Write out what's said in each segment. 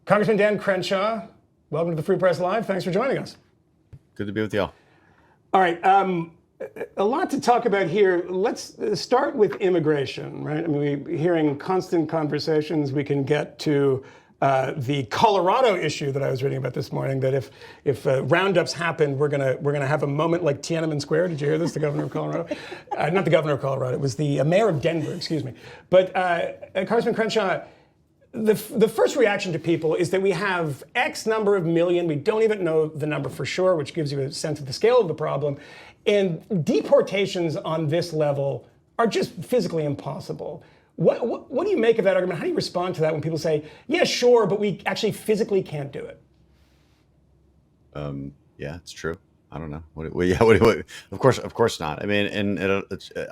Congressman Dan Crenshaw, welcome to the Free Press Live. Thanks for joining us. Good to be with y'all. All right, a lot to talk about here. Let's start with immigration, right? I mean, we're hearing constant conversations. We can get to the Colorado issue that I was reading about this morning. That if roundups happen, we're gonna have a moment like Tiananmen Square. Did you hear this? The governor of Colorado, not the governor of Colorado. It was the mayor of Denver. Excuse me. But Congressman Crenshaw. The first reaction to people is that we have X number of million, we don't even know the number for sure, which gives you a sense of the scale of the problem. And deportations on this level are just physically impossible. What do you make of that argument? How do you respond to that when people say, yeah, sure, but we actually physically can't do it? Yeah, it's true. I don't know. What, of course not. I mean, and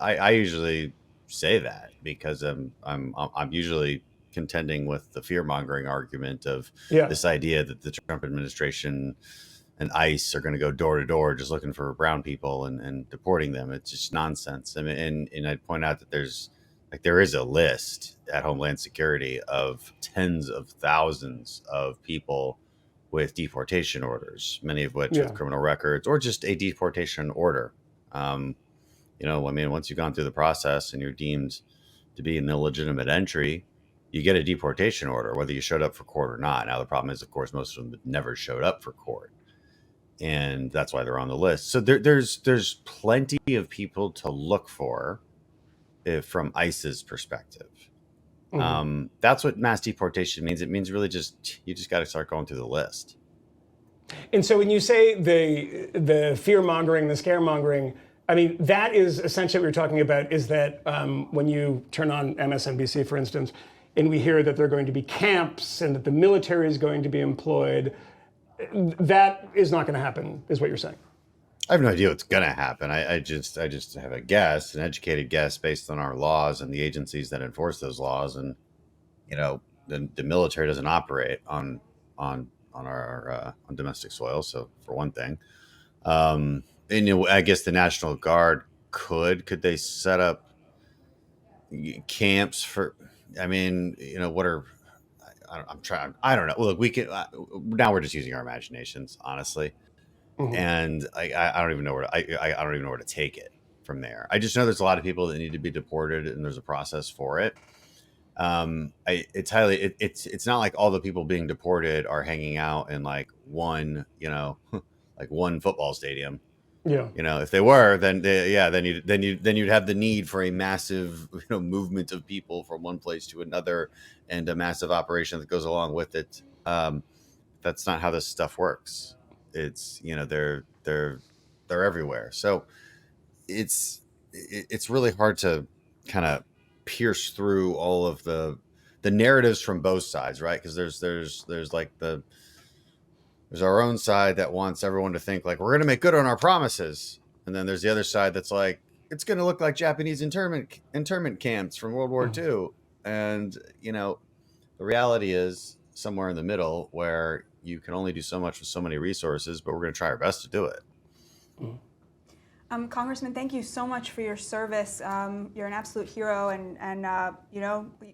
I usually say that because I'm usually contending with the fear-mongering argument of this idea that the Trump administration and ICE are going to go door to door just looking for brown people and deporting them. It's just nonsense. I mean, and I'd point out that there is a list at Homeland Security of tens of thousands of people with deportation orders, many of which with criminal records or just a deportation order. I mean, once you've gone through the process and you're deemed to be an illegitimate entry, you get a deportation order, whether you showed up for court or not. Now, the problem is, of course, most of them never showed up for court. And that's why they're on the list. So there's plenty of people to look for from ICE's perspective. Mm-hmm. That's what mass deportation means. It means really you just got to start going through the list. And so when you say the fear-mongering, the scaremongering, I mean, that is essentially what you're talking about, is that when you turn on MSNBC, for instance, and we hear that there are going to be camps and that the military is going to be employed, that is not going to happen, is what you're saying. I have no idea what's going to happen. I just have a guess, an educated guess based on our laws and the agencies that enforce those laws. And, the military doesn't operate on our on domestic soil. So for one thing, and I guess the National Guard could they set up camps for, I mean, what are, I'm trying, I don't know. Look, we can, now we're just using our imaginations, honestly. Mm-hmm. And I don't even know where I don't even know where to take it from there. I just know there's a lot of people that need to be deported and there's a process for it. It's not like all the people being deported are hanging out in like one football stadium. Yeah. If they were, then you'd have the need for a massive, movement of people from one place to another and a massive operation that goes along with it. That's not how this stuff works. It's, they're everywhere. So it's really hard to kind of pierce through all of the narratives from both sides, right? Because there's like there's our own side that wants everyone to think like we're going to make good on our promises. And then there's the other side that's like, it's going to look like Japanese internment camps from World War II. And, the reality is somewhere in the middle where you can only do so much with so many resources, but we're going to try our best to do it. Congressman, thank you so much for your service. You're an absolute hero and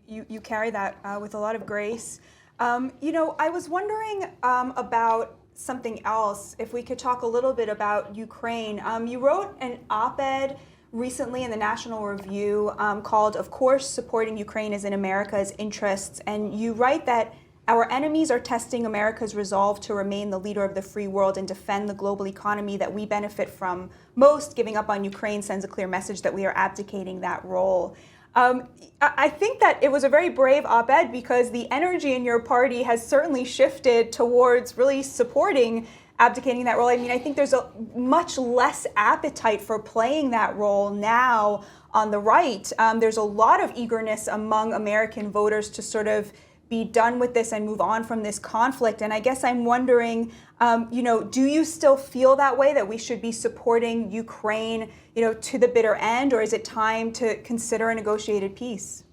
you carry that with a lot of grace. I was wondering about something else, if we could talk a little bit about Ukraine. You wrote an op-ed recently in the National Review called, "Of course, supporting Ukraine is in America's interests." And you write that our enemies are testing America's resolve to remain the leader of the free world and defend the global economy that we benefit from most. Giving up on Ukraine sends a clear message that we are abdicating that role. I think that it was a very brave op-ed because the energy in your party has certainly shifted towards really supporting abdicating that role. I mean, I think there's a much less appetite for playing that role now on the right. There's a lot of eagerness among American voters to sort of be done with this and move on from this conflict. And I guess I'm wondering, do you still feel that way, that we should be supporting Ukraine, to the bitter end, or is it time to consider a negotiated peace?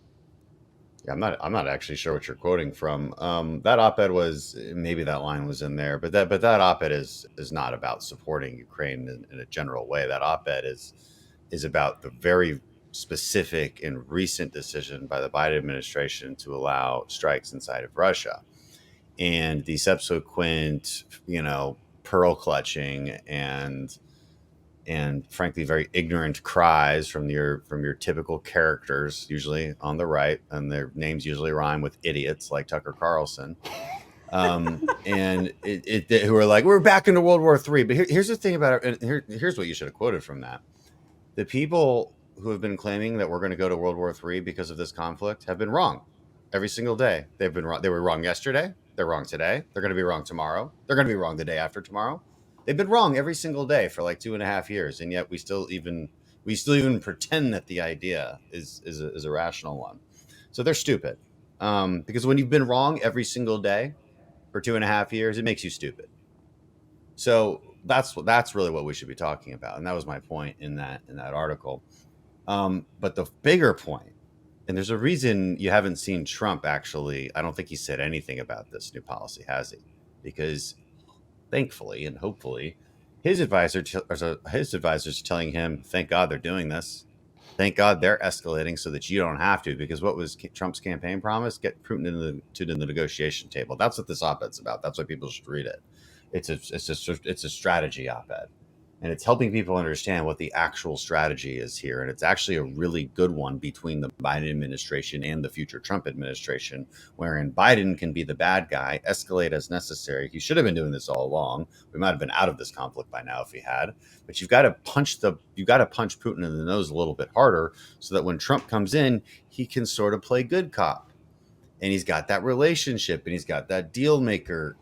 Yeah, I'm not actually sure what you're quoting from. That op-ed was, maybe that line was in there, but that op-ed is not about supporting Ukraine in a general way. That op-ed is about the very specific and recent decision by the Biden administration to allow strikes inside of Russia. and the subsequent, pearl clutching and frankly very ignorant cries from your typical characters, usually on the right, and their names usually rhyme with idiots like Tucker Carlson, and who are like, we're back into World War III. But here's the thing about it, and here's what you should have quoted from that: the people who have been claiming that we're going to go to World War III because of this conflict have been wrong every single day. They've been wrong. They were wrong yesterday. They're wrong today. They're going to be wrong tomorrow. They're going to be wrong the day after tomorrow. They've been wrong every single day for like 2.5 years, and yet we still even pretend that the idea is a rational one. So they're stupid, because when you've been wrong every single day for 2.5 years, it makes you stupid. So that's really what we should be talking about, and that was my point in that article. But the bigger point, and there's a reason you haven't seen Trump actually. I don't think he said anything about this new policy, has he? Because thankfully and hopefully, his advisors are telling him, thank God they're doing this. Thank God they're escalating so that you don't have to. Because what was Trump's campaign promise? Get Putin to the negotiation table. That's what this op-ed's about. That's why people should read it. It's a strategy op-ed. And it's helping people understand what the actual strategy is here. And it's actually a really good one between the Biden administration and the future Trump administration, wherein Biden can be the bad guy, escalate as necessary. He should have been doing this all along. We might have been out of this conflict by now if he had. But you've got to punch Putin in the nose a little bit harder so that when Trump comes in, he can sort of play good cop. And he's got that relationship and he's got that deal maker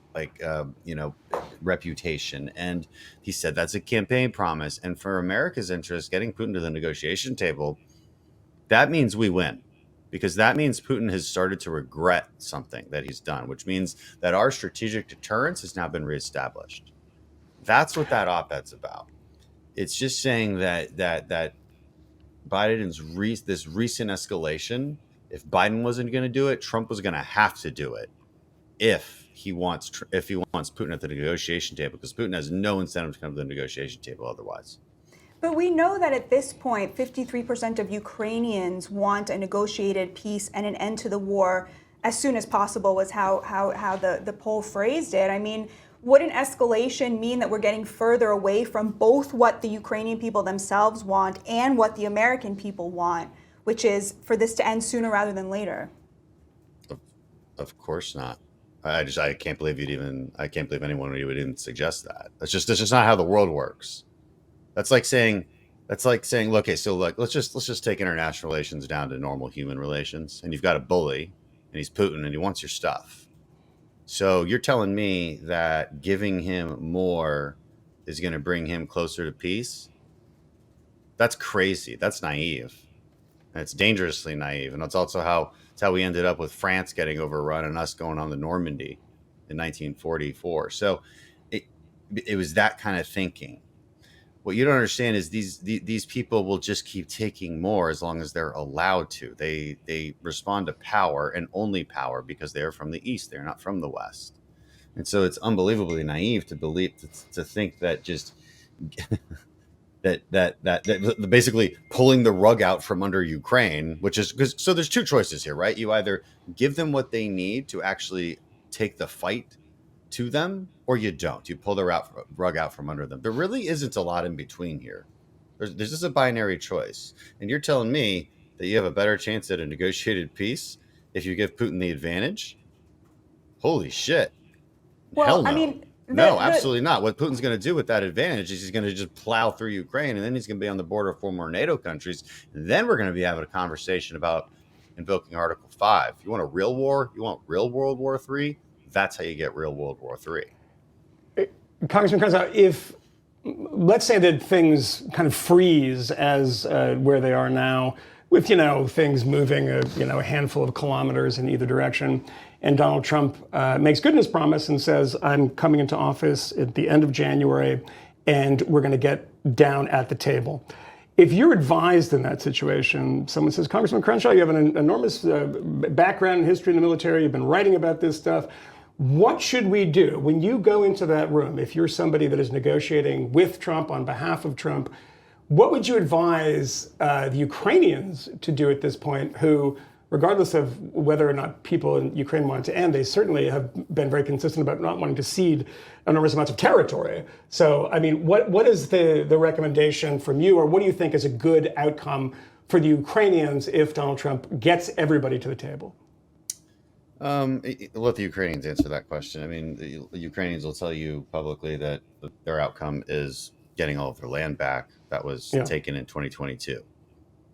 reputation. And he said that's a campaign promise. And for America's interest, getting Putin to the negotiation table, that means we win, because that means Putin has started to regret something that he's done, which means that our strategic deterrence has now been reestablished. That's what that op-ed's about. It's just saying that Biden's this recent escalation, if Biden wasn't going to do it, Trump was going to have to do it if he wants Putin at the negotiation table, because Putin has no incentive to come to the negotiation table otherwise. But we know that at this point, 53% of Ukrainians want a negotiated peace and an end to the war as soon as possible, was how the poll phrased it. I mean, wouldn't escalation mean that we're getting further away from both what the Ukrainian people themselves want and what the American people want, which is for this to end sooner rather than later? Of course not. I can't believe anyone would even suggest that. That's just not how the world works. That's like saying, okay, so like let's just take international relations down to normal human relations, and you've got a bully, and he's Putin, and he wants your stuff. So you're telling me that giving him more is going to bring him closer to peace? That's crazy. That's naive. And it's dangerously naive. And that's also how we ended up with France getting overrun and us going on to Normandy in 1944. So it was that kind of thinking. What you don't understand is these people will just keep taking more as long as they're allowed to. They respond to power, and only power, because they're from the East. They're not from the West. And so it's unbelievably naive to think that just that basically pulling the rug out from under Ukraine, which is because, so there's two choices here, right? You either give them what they need to actually take the fight to them, or you don't. You pull the rug out from under them. There really isn't a lot in between here. There's just a binary choice. And you're telling me that you have a better chance at a negotiated peace if you give Putin the advantage? Holy shit. Well, hell no. I mean, No, absolutely not. What Putin's going to do with that advantage is he's going to just plow through Ukraine, and then he's going to be on the border of 4 more NATO countries. And then we're going to be having a conversation about invoking Article 5. You want a real war? You want real World War III? That's how you get real World War III. Congressman Crenshaw, if let's say that things kind of freeze as where they are now, with things moving a handful of kilometers in either direction, and Donald Trump makes good on his promise and says, I'm coming into office at the end of January, and we're going to get down at the table. If you're advised in that situation, someone says, Congressman Crenshaw, you have an enormous background in history in the military, you've been writing about this stuff. What should we do when you go into that room? If you're somebody that is negotiating with Trump on behalf of Trump, what would you advise the Ukrainians to do at this point, who regardless of whether or not people in Ukraine want it to end, they certainly have been very consistent about not wanting to cede enormous amounts of territory. So, I mean, what is the recommendation from you, or what do you think is a good outcome for the Ukrainians if Donald Trump gets everybody to the table? Let the Ukrainians answer that question. I mean, the Ukrainians will tell you publicly that their outcome is getting all of their land back that was taken in 2022.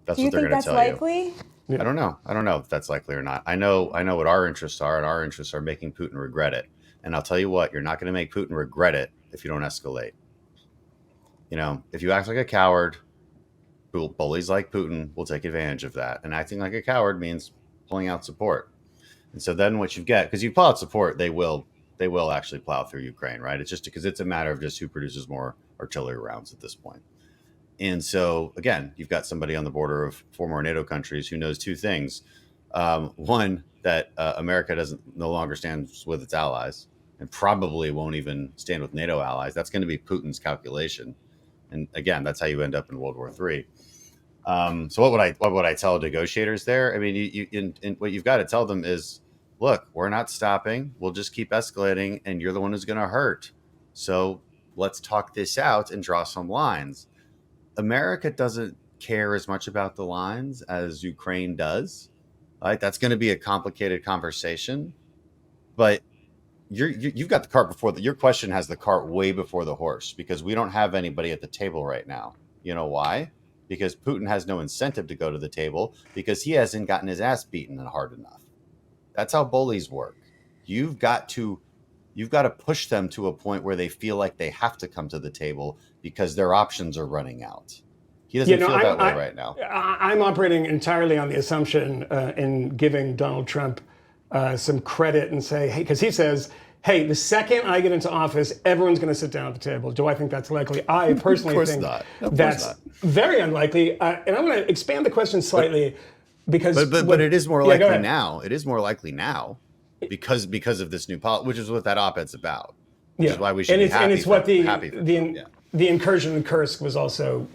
That's Do you what they're think going to that's tell likely? you. I don't know. I don't know if that's likely or not. I know what our interests are, and our interests are making Putin regret it. And I'll tell you what, you're not going to make Putin regret it if you don't escalate. You know, if you act like a coward, bullies like Putin will take advantage of that. And acting like a coward means pulling out support. And so then what you get, because you pull out support, they will actually plow through Ukraine, right? It's just because it's a matter of just who produces more artillery rounds at this point. And so, again, you've got somebody on the border of 4 more NATO countries who knows 2 things. One, that America no longer stands with its allies and probably won't even stand with NATO allies. That's going to be Putin's calculation. And again, that's how you end up in World War III. So what would I tell negotiators there? I mean, what you've got to tell them is, look, we're not stopping. We'll just keep escalating, and you're the one who's going to hurt. So let's talk this out and draw some lines. America doesn't care as much about the lines as Ukraine does. Right? That's going to be a complicated conversation, but you've got the cart before your question has the cart way before the horse, because we don't have anybody at the table right now. You know why? Because Putin has no incentive to go to the table because he hasn't gotten his ass beaten hard enough. That's how bullies work. You've got to push them to a point where they feel like they have to come to the table because their options are running out. He doesn't feel that way right now. I'm operating entirely on the assumption in giving Donald Trump some credit and say, hey, because he says, hey, the second I get into office, everyone's going to sit down at the table. Do I think that's likely? I personally think that's very unlikely. And I'm going to expand the question slightly because... But it is more likely now. It is more likely now because of this new policy, which is what that op-ed's about. Which is why we should be happy. And it's what the incursion in Kursk was also,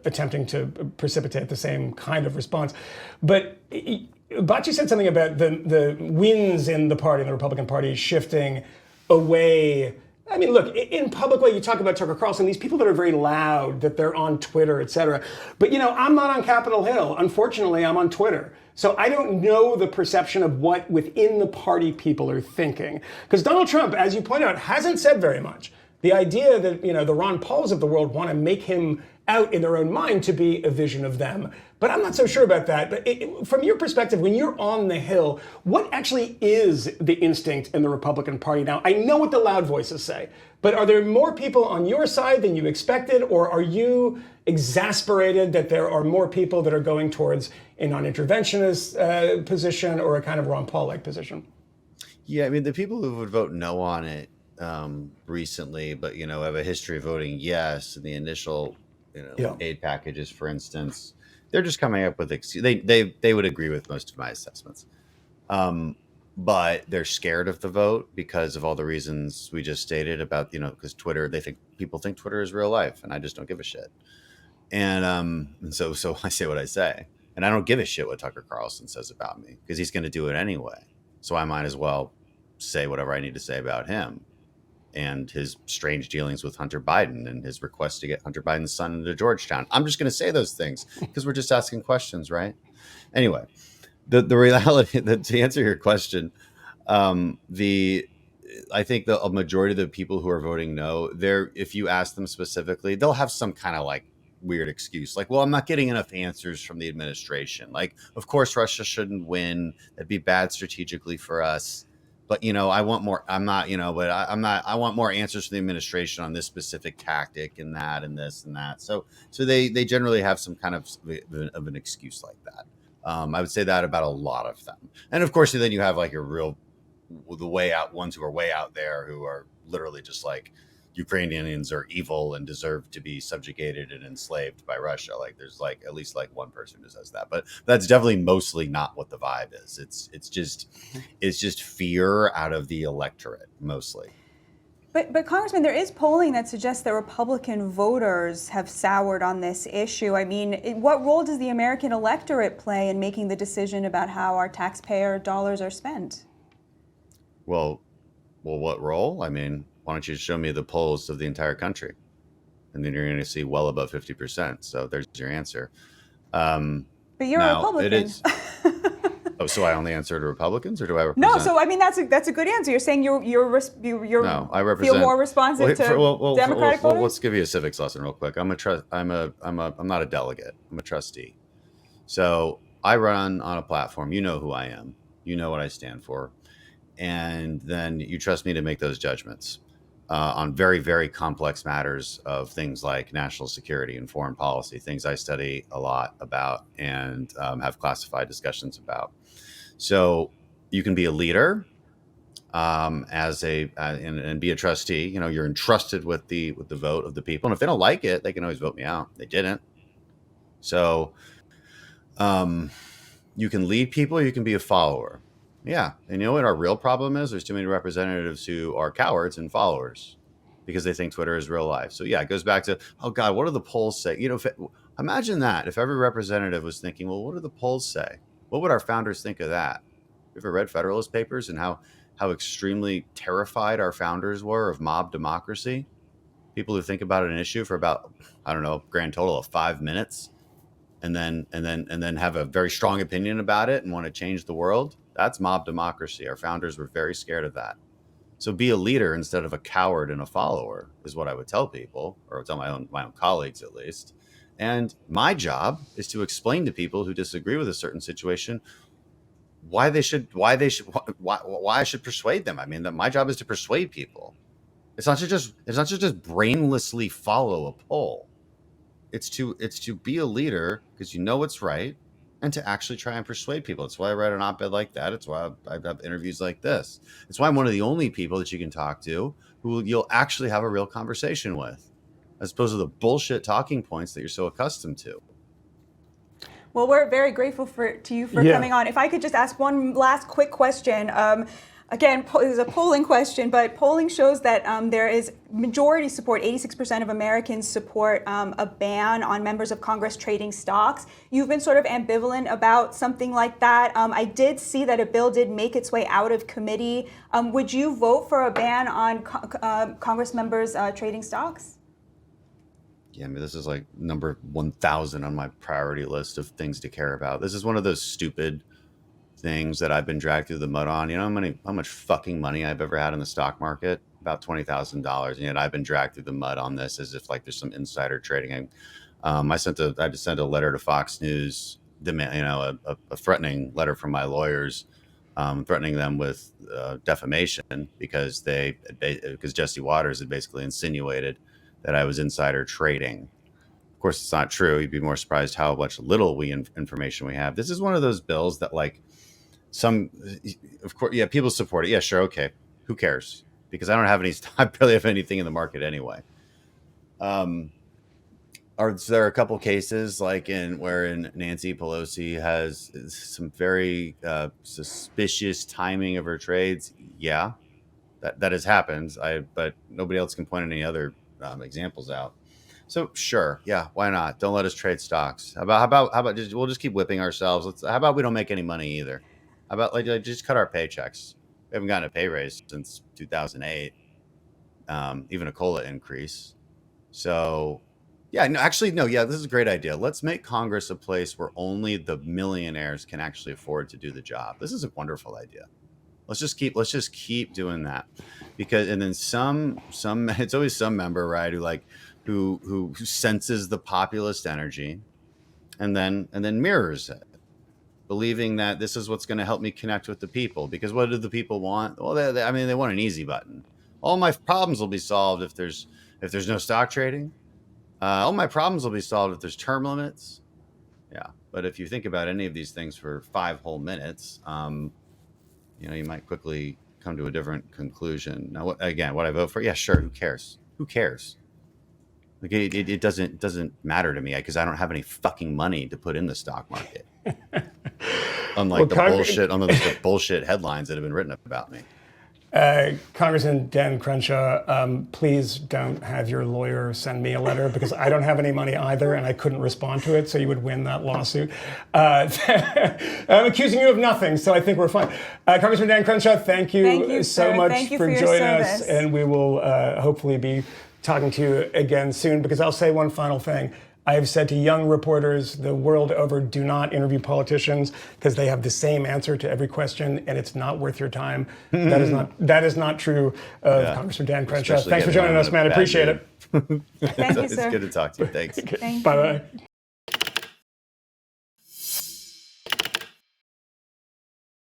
attempting to precipitate the same kind of response. But Batya said something about the winds in the party, in the Republican Party, shifting away. I mean, look, in public way, you talk about Tucker Carlson, these people that are very loud, that they're on Twitter, et cetera. But, I'm not on Capitol Hill. Unfortunately, I'm on Twitter. So I don't know the perception of what within the party people are thinking. Because Donald Trump, as you point out, hasn't said very much. The idea that, the Ron Pauls of the world want to make him out in their own mind to be a vision of them. But I'm not so sure about that. But from your perspective, when you're on the Hill, what actually is the instinct in the Republican Party now? I know what the loud voices say, but are there more people on your side than you expected, or are you exasperated that there are more people that are going towards a non-interventionist position or a kind of Ron Paul-like position? Yeah, I mean, the people who would vote no on it recently, but, have a history of voting yes in the initial aid packages, for instance, they're just coming up with they would agree with most of my assessments, but they're scared of the vote because of all the reasons we just stated about because Twitter, people think Twitter is real life, and I just don't give a shit, and so I say what I say, and I don't give a shit what Tucker Carlson says about me because he's going to do it anyway, so I might as well say whatever I need to say about him and his strange dealings with Hunter Biden and his request to get Hunter Biden's son into Georgetown. I'm just going to say those things because we're just asking questions, right? Anyway, the reality, to answer your question, I think a majority of the people who are voting no, if you ask them specifically, they'll have some kind of like weird excuse. Like, well, I'm not getting enough answers from the administration. Like, of course, Russia shouldn't win. That'd be bad strategically for us. But, I want more. I'm not, but I'm not. I want more answers from the administration on this specific tactic and that and this and that. So they generally have some kind of an excuse like that. I would say that about a lot of them. And of course, then you have like the way out ones who are way out there who are literally just like Ukrainians are evil and deserve to be subjugated and enslaved by Russia. Like there's like at least like one person who says that, but that's definitely mostly not what the vibe is. It's just fear out of the electorate mostly. But Congressman, there is polling that suggests that Republican voters have soured on this issue. I mean, what role does the American electorate play in making the decision about how our taxpayer dollars are spent? Well, what role? I mean, why don't you show me the polls of the entire country? And then you're going to see well above 50%. So there's your answer. But you're a Now, Republican. it is. Oh, so I only answer to Republicans, or do I represent? No, so I mean that's a good answer. You're saying you No, I represent. feel more responsive to Democratic voters. Let's give you a civics lesson real quick. I'm not a delegate. I'm a trustee. So I run on a platform. You know who I am. You know what I stand for, and then you trust me to make those judgments on very, very complex matters of things like national security and foreign policy, things I study a lot about and have classified discussions about. So you can be a leader and be a trustee. You know, you're entrusted with the vote of the people, and if they don't like it, they can always vote me out. They didn't. So you can lead people, you can be a follower. Yeah, and you know what our real problem is? There's too many representatives who are cowards and followers because they think Twitter is real life. So yeah, it goes back to, oh God, what do the polls say? You know, imagine that if every representative was thinking, well, what do the polls say? What would our founders think of that? You ever read Federalist Papers and how extremely terrified our founders were of mob democracy? People who think about an issue for about, I don't know, grand total of 5 minutes, and then have a very strong opinion about it and want to change the world. That's mob democracy. Our founders were very scared of that. So be a leader instead of a coward and a follower is what I would tell people, or tell my own colleagues at least. And my job is to explain to people who disagree with a certain situation why I should persuade them. I mean, that my job is to persuade people. It's not to just brainlessly follow a poll. It's to be a leader because you know what's right, and to actually try and persuade people. It's why I write an op-ed like that. It's why I have interviews like this. It's why I'm one of the only people that you can talk to who you'll actually have a real conversation with, as opposed to the bullshit talking points that you're so accustomed to. Well, we're very grateful to you for coming on. If I could just ask one last quick question. Again, this is a polling question, but polling shows that there is majority support. 86% of Americans support a ban on members of Congress trading stocks. You've been sort of ambivalent about something like that. I did see that a bill did make its way out of committee. Would you vote for a ban on Congress members trading stocks? Yeah, I mean, this is like number 1,000 on my priority list of things to care about. This is one of those stupid things that I've been dragged through the mud on. You know how much fucking money I've ever had in the stock market? About $20,000. And yet I've been dragged through the mud on this as if like there's some insider trading. I just sent a letter to Fox News, a threatening letter from my lawyers, threatening them with defamation because Jesse Waters had basically insinuated that I was insider trading. Of course, it's not true. You'd be more surprised how much little information we have. This is one of those bills that of course, yeah, people support it. Yeah, sure. Okay. Who cares? Because I barely have anything in the market anyway. Are there a couple cases wherein Nancy Pelosi has some very suspicious timing of her trades? Yeah, that has happened. But nobody else can point any other examples out. So sure, yeah, why not? Don't let us trade stocks. How about we'll just keep whipping ourselves. How about we don't make any money either? How about just cut our paychecks? We haven't gotten a pay raise since 2008, even a COLA increase. So yeah, this is a great idea. Let's make Congress a place where only the millionaires can actually afford to do the job. This is a wonderful idea. Let's just keep doing that, and then some it's always some member, right, who senses the populist energy and then mirrors it, believing that this is what's going to help me connect with the people. Because what do the people want? Well, they want an easy button. All my problems will be solved if there's no stock trading. All my problems will be solved if there's term limits. Yeah, but if you think about any of these things for 5 whole minutes, you might quickly come to a different conclusion. Now, what I vote for? Yeah, sure. Who cares? Who cares? Like it doesn't matter to me because I don't have any fucking money to put in the stock market. Unlike the bullshit headlines that have been written about me. Congressman Dan Crenshaw, please don't have your lawyer send me a letter because I don't have any money either and I couldn't respond to it, so you would win that lawsuit. I'm accusing you of nothing, so I think we're fine. Congressman Dan Crenshaw, thank you so sir. much Thank you for your joining service. us, and we will hopefully be talking to you again soon, because I'll say one final thing. I have said to young reporters the world over, do not interview politicians because they have the same answer to every question and it's not worth your time. That is not true of Congressman Dan Crenshaw. Especially Thanks for getting joining on us, a man. I bad appreciate day. it. Thank you, It's sir. good to talk to you. Thanks. Thank you. Bye-bye.